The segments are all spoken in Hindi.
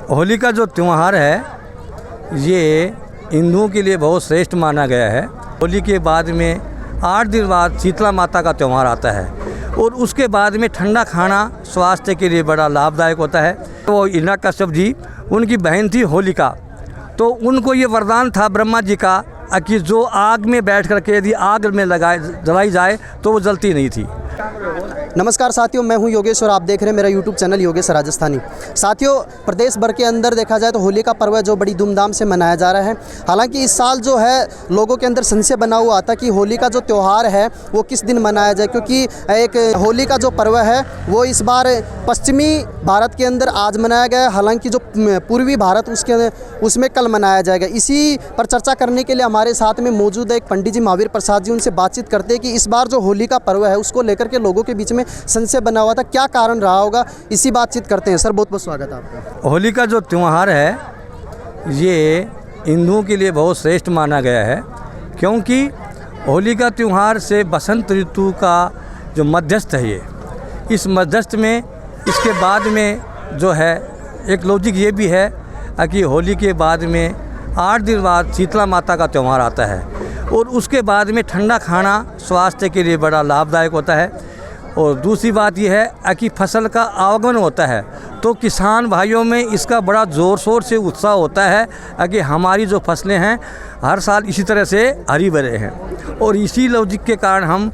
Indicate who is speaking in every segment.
Speaker 1: होली का जो त्यौहार है ये हिंदुओं के लिए बहुत श्रेष्ठ माना गया है। होली के बाद में 8 दिन बाद शीतला माता का त्यौहार आता है और उसके बाद में ठंडा खाना स्वास्थ्य के लिए बड़ा लाभदायक होता है। वो हिरण्यकश्यप जी, उनकी बहन थी होलिका, तो उनको ये वरदान था ब्रह्मा जी का कि जो आग में बैठ करके यदि आग में जलाई जाए तो वो जलती नहीं थी।
Speaker 2: नमस्कार साथियों, मैं हूं योगेश और आप देख रहे हैं मेरा यूट्यूब चैनल योगेश राजस्थानी। साथियों, प्रदेश भर के अंदर देखा जाए तो होली का पर्व है जो बड़ी धूमधाम से मनाया जा रहा है। हालांकि इस साल जो है लोगों के अंदर संशय बना हुआ था कि होली का जो त्यौहार है वो किस दिन मनाया जाए, क्योंकि एक होली का जो पर्व है वो इस बार पश्चिमी भारत के अंदर आज मनाया गया है, हालांकि जो पूर्वी भारत उसमें कल मनाया जाएगा। इसी पर चर्चा करने के लिए हमारे साथ में मौजूद है एक पंडित जी महावीर प्रसाद जी। उनसे बातचीत करते हैं कि इस बार जो होली का पर्व है उसको लेकर के लोगों के बीच में संशय बना हुआ था, क्या कारण रहा होगा, इसी बातचीत करते हैं। सर, बहुत बहुत स्वागत है आपका।
Speaker 1: होली का जो त्यौहार है ये हिंदुओं के लिए बहुत श्रेष्ठ माना गया है, क्योंकि होली का त्यौहार से बसंत ऋतु का जो मध्यस्थ है ये, इस मध्यस्थ में इसके बाद में जो है एक लॉजिक ये भी है कि होली के बाद में 8 दिन बाद शीतला माता का त्यौहार आता है और उसके बाद में ठंडा खाना स्वास्थ्य के लिए बड़ा लाभदायक होता है। और दूसरी बात यह है कि फसल का आगमन होता है तो किसान भाइयों में इसका बड़ा ज़ोर शोर से उत्साह होता है कि हमारी जो फसलें हैं हर साल इसी तरह से हरी भरे हैं। और इसी लॉजिक के कारण हम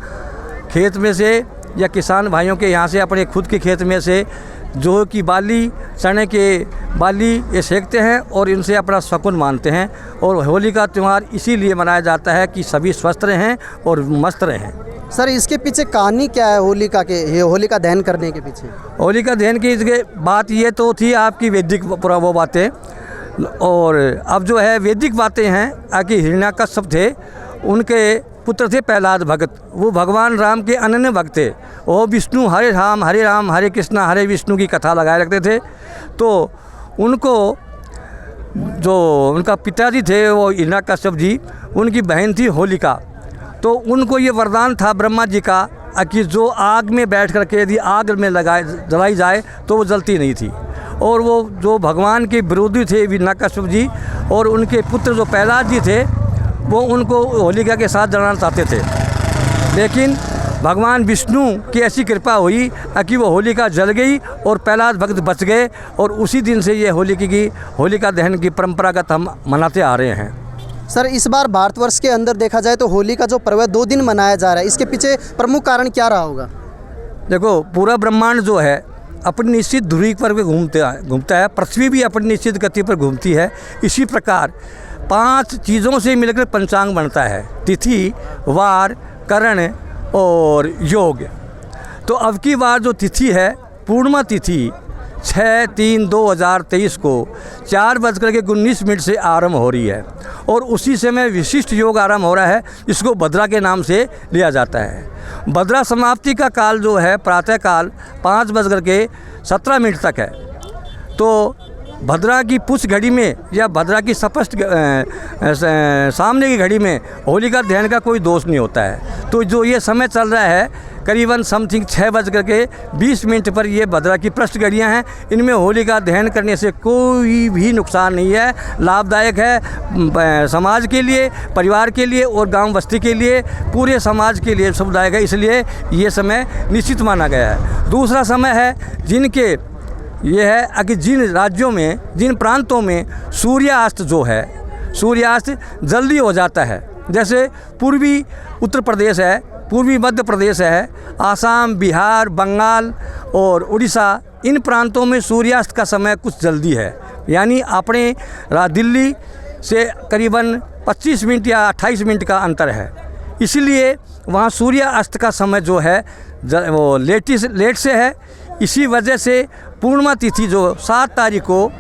Speaker 1: खेत में से या किसान भाइयों के यहाँ से अपने खुद के खेत में से जो कि बाली, चने के बाली ये सेकते हैं और इनसे अपना शकुन मानते हैं। और होली का त्यौहार इसीलिए मनाया जाता है कि सभी स्वस्थ रहें और मस्त रहें।
Speaker 2: सर, इसके पीछे कहानी क्या है होलिका के, ये होलिका दहन करने के पीछे?
Speaker 1: होलिका दहन की बात ये तो थी आपकी वैदिक वो बातें, और अब जो है वैदिक बातें हैं कि हिरण्यकश्यप थे, उनके पुत्र थे प्रहलाद भगत। वो भगवान राम के अनन्य भक्त थे। वो विष्णु हरे राम हरे कृष्णा हरे विष्णु की कथा लगाए रखते थे। तो उनको जो उनका पिताजी थे वो हिरण्यकश्यप जी, उनकी बहन थी होलिका, तो उनको ये वरदान था ब्रह्मा जी का कि जो आग में बैठ करके यदि आग में जलाई जाए तो वो जलती नहीं थी। और वो जो भगवान के विरोधी थे हिरण्यकश्यप जी, और उनके पुत्र जो प्रहलाद जी थे वो उनको होलिका के साथ जलाना चाहते थे, लेकिन भगवान विष्णु की ऐसी कृपा हुई कि वो होलिका जल गई और प्रहलाद भक्त बच गए। और उसी दिन से ये होलिका दहन की परंपरागत हम मनाते आ रहे हैं।
Speaker 2: सर, इस बार भारतवर्ष के अंदर देखा जाए तो होली का जो पर्व है 2 दिन मनाया जा रहा है, इसके पीछे प्रमुख कारण क्या रहा होगा?
Speaker 1: देखो, पूरा ब्रह्मांड जो है अपनी निश्चित धुरी पर भी घूमता है, पृथ्वी भी अपनी निश्चित गति पर घूमती है। इसी प्रकार 5 चीज़ों से मिलकर पंचांग बनता है: तिथि, वार, करण और योग। तो अब की बार जो तिथि है, पूर्णिमा तिथि 6/3/2023 को 4:19 से आरंभ हो रही है और उसी समय विशिष्ट योग आरंभ हो रहा है। इसको भद्रा के नाम से लिया जाता है। भद्रा समाप्ति का काल जो है प्रातःकाल 5:17 तक है। तो भद्रा की पुष्ट घड़ी में या भद्रा की स्पष्ट सामने की घड़ी में होलिका दहन का कोई दोष नहीं होता है। तो जो ये समय चल रहा है करीबन समथिंग 6:20 पर ये भद्रा की पृष्ठ घड़ियाँ हैं, इनमें होलिका दहन करने से कोई भी नुकसान नहीं है, लाभदायक है समाज के लिए, परिवार के लिए और गांव बस्ती के लिए, पूरे समाज के लिए शुभदायक है। इसलिए ये समय निश्चित माना गया है। दूसरा समय है जिनके ये है कि जिन राज्यों में, जिन प्रांतों में सूर्यास्त जो है, सूर्यास्त जल्दी हो जाता है, जैसे पूर्वी उत्तर प्रदेश है, पूर्वी मध्य प्रदेश है, आसाम, बिहार, बंगाल और उड़ीसा, इन प्रांतों में सूर्यास्त का समय कुछ जल्दी है। यानी अपने दिल्ली से करीबन 25 मिनट या 28 मिनट का अंतर है। इसलिए वहाँ सूर्यास्त का समय जो है वो लेट से है। इसी वजह से पूर्णिमा तिथि जो 7 तारीख को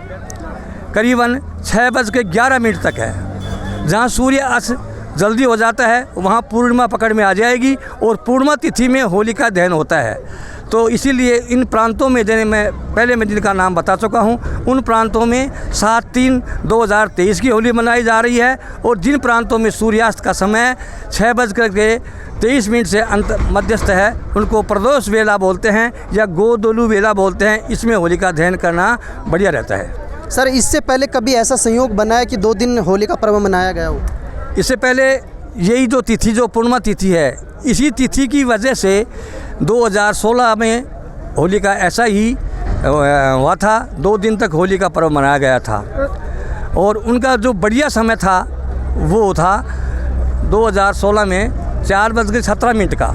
Speaker 1: करीबन 6:11 तक है, जहाँ सूर्यास्त जल्दी हो जाता है वहाँ पूर्णिमा पकड़ में आ जाएगी और पूर्णिमा तिथि में होलिका दहन होता है। तो इसीलिए इन प्रांतों में, जैसे मैं जिनका नाम बता चुका हूँ, उन प्रांतों में 7/3/2023 की होली मनाई जा रही है। और जिन प्रांतों में सूर्यास्त का समय 6:23 से मध्यस्थ है, उनको प्रदोष वेला बोलते हैं या गोदोलू वेला बोलते हैं। इसमें होलिका दहन करना बढ़िया रहता है।
Speaker 2: सर इससे पहले कभी ऐसा संयोग बना है कि 2 दिन होली का पर्व मनाया गया हो?
Speaker 1: इससे पहले यही जो तिथि जो पूर्णिमा तिथि है, इसी तिथि की वजह से 2016 में होली का ऐसा ही हुआ था। 2 दिन तक होली का पर्व मनाया गया था और उनका जो बढ़िया समय था वो था 2016 में 4:17 का।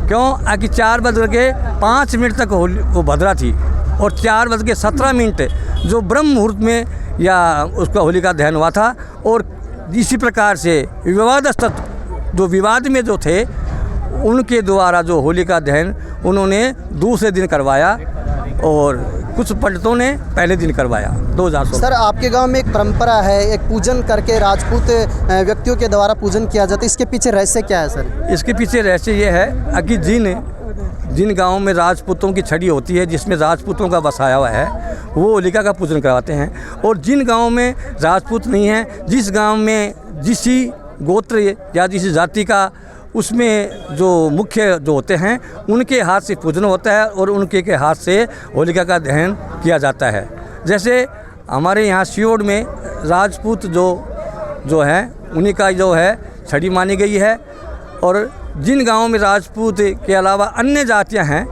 Speaker 1: क्यों? कि 4:05 तक होली वो भद्रा थी और 4:17 जो ब्रह्म मुहूर्त में या उसका होली का दहन हुआ था। और इसी प्रकार से विवादास्पद जो विवाद में जो थे उनके द्वारा जो होली का दहन उन्होंने दूसरे दिन करवाया और कुछ पंडितों ने पहले दिन करवाया 2016।
Speaker 2: सर आपके गांव में एक परंपरा है, एक पूजन करके राजपूत व्यक्तियों के द्वारा पूजन किया जाता है, इसके पीछे रहस्य क्या है सर?
Speaker 1: इसके पीछे रहस्य ये है कि जिन गाँवों में राजपूतों की छड़ी होती है, जिसमें राजपूतों का बसाया हुआ है, वो होलिका का पूजन करवाते हैं। और जिन गाँवों में राजपूत नहीं हैं, जिस गाँव में जिसी गोत्र या जिस जाति का उसमें जो मुख्य जो होते हैं उनके हाथ से पूजन होता है और उनके के हाथ से होलिका का दहन किया जाता है। जैसे हमारे यहाँ सियोड़ में राजपूत जो है उन्हीं का जो है छड़ी मानी गई है। और जिन गांवों में राजपूत के अलावा अन्य जातियां हैं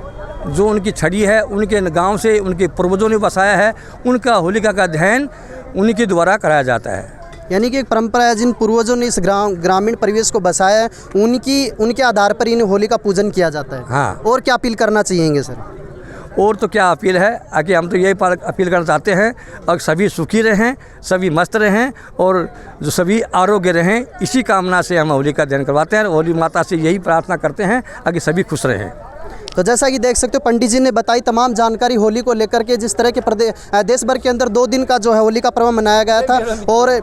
Speaker 1: जो उनकी छड़ी है, उनके गांव से उनके पूर्वजों ने बसाया है, उनका होलिका का दहन उन्हीं के द्वारा कराया जाता है।
Speaker 2: यानी कि एक परंपरा है, जिन पूर्वजों ने इस ग्रामीण परिवेश को बसाया है उनके आधार पर इन्हें होली का पूजन किया जाता है।
Speaker 1: हाँ।
Speaker 2: और क्या अपील करना चाहिएंगे सर?
Speaker 1: और तो क्या अपील है कि हम तो यही अपील करना चाहते हैं और सभी सुखी रहें, सभी मस्त रहें और जो सभी आरोग्य रहें, इसी कामना से हम होली का दहन करवाते हैं। होली माता से यही प्रार्थना करते हैं कि सभी खुश रहें।
Speaker 2: तो जैसा कि देख सकते हो पंडित जी ने बताई तमाम जानकारी होली को लेकर के, जिस तरह के देश भर के अंदर 2 दिन का जो है होली का पर्व मनाया गया था और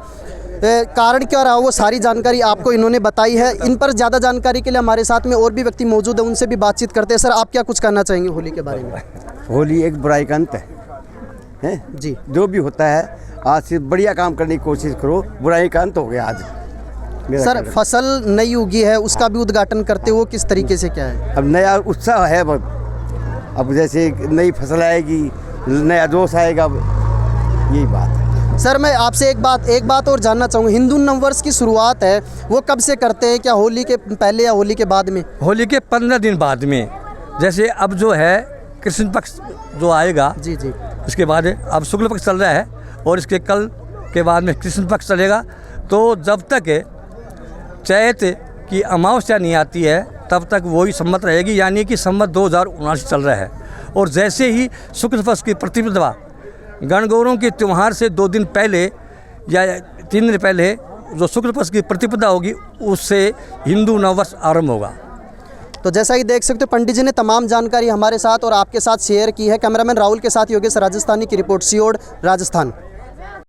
Speaker 2: कारण क्या रहा वो सारी जानकारी आपको इन्होंने बताई है। इन पर ज़्यादा जानकारी के लिए हमारे साथ में और भी व्यक्ति मौजूद हैं, उनसे भी बातचीत करते हैं। सर आप क्या कुछ कहना चाहेंगे होली के बारे में?
Speaker 3: होली एक बुराई का अंत है
Speaker 2: जी।
Speaker 3: जो भी होता है आज से बढ़िया काम करने की कोशिश करो, बुराई का अंत हो गया आज।
Speaker 2: सर फसल नई उगी है, उसका भी उद्घाटन करते हो, किस तरीके से क्या है?
Speaker 3: अब नया उत्साह है, अब जैसे नई फसल आएगी नया जोश आएगा, यही बात है।
Speaker 2: सर मैं आपसे एक बात और जानना चाहूँगा, हिंदू नववर्ष की शुरुआत है वो कब से करते हैं? क्या होली के पहले या होली के बाद में?
Speaker 1: होली के 15 दिन बाद में। जैसे अब जो है कृष्ण पक्ष जो आएगा,
Speaker 2: जी जी,
Speaker 1: इसके बाद अब शुक्ल पक्ष चल रहा है और इसके कल के बाद में कृष्ण पक्ष चलेगा। तो जब तक चैत की अमावस्या नहीं आती है तब तक वही संमत रहेगी, यानी कि संमत 2079 चल रहा है। और जैसे ही शुक्ल पक्ष की प्रतिपदा गणगौरों के त्यौहार से 2 दिन पहले या 3 दिन पहले जो शुक्ल पक्ष की प्रतिपदा होगी, उससे हिंदू नववर्ष आरंभ होगा।
Speaker 2: तो जैसा कि देख सकते हो पंडित जी ने तमाम जानकारी हमारे साथ और आपके साथ शेयर की है। कैमरामैन राहुल के साथ योगेश राजस्थानी की रिपोर्ट, सियोड़ राजस्थान।